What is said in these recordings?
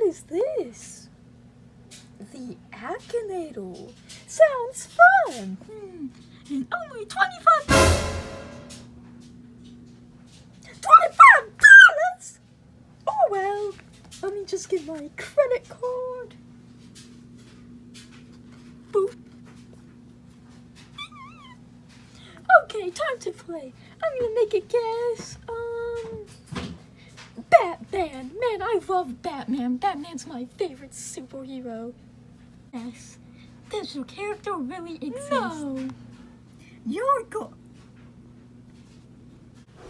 is this? The Akinator. Sounds fun. And only $25. $25? Oh well. Let me just get my credit card. Boop. Okay, time to play. I'm gonna make a guess. Batman. Man, I love Batman. Batman's my favorite superhero. Yes. Does your character really exist? No. You're good.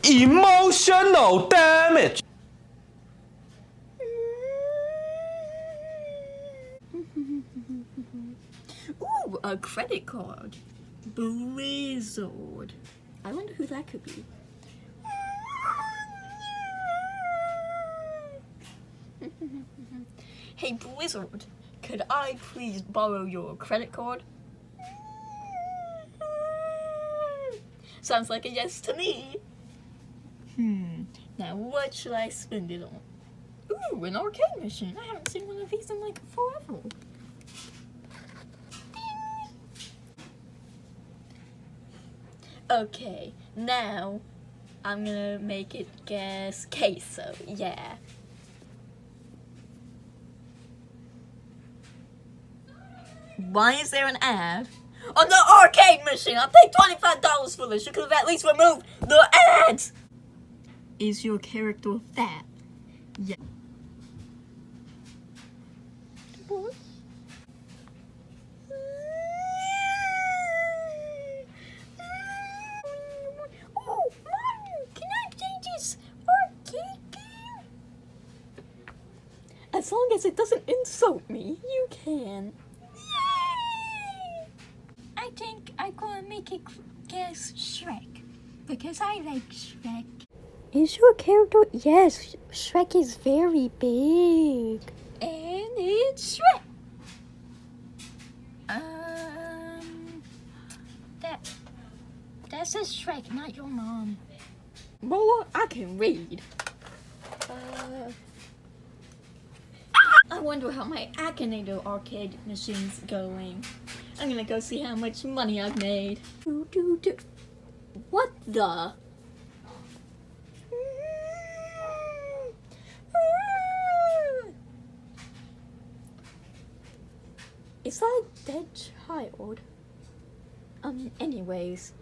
Emotional damage. Ooh, a credit card. Blizzard. I wonder who that could be. Hey Blizzard, could I please borrow your credit card? Sounds like a yes to me. Now what should I spend it on? Ooh, an arcade machine. I haven't seen one of these in like forever. Okay, now I'm gonna make it guess queso, yeah. Why is there an ad on the arcade machine? I paid $25 for this. You could have at least removed the ads. Is your character fat? Yeah. What? Oh, Mom, can I play this arcade game? As long as it doesn't insult me, you can. I think I'm gonna make it guess Shrek, because I like Shrek. Is your character? Yes, Shrek is very big. And it's Shrek. That says Shrek, not your mom. Boy, I can read. I wonder how my Akinator arcade machine's going. I'm gonna go see how much money I've made. What the? Is that a dead child? Anyways.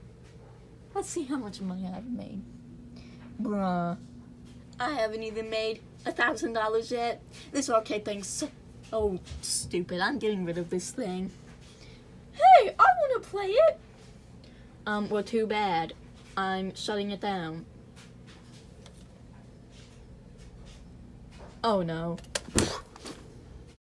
Let's see how much money I've made. Bruh. I haven't even made $1,000 yet. This arcade thing's so stupid. I'm getting rid of this thing. Hey, I want to play it. Well, too bad. I'm shutting it down. Oh no.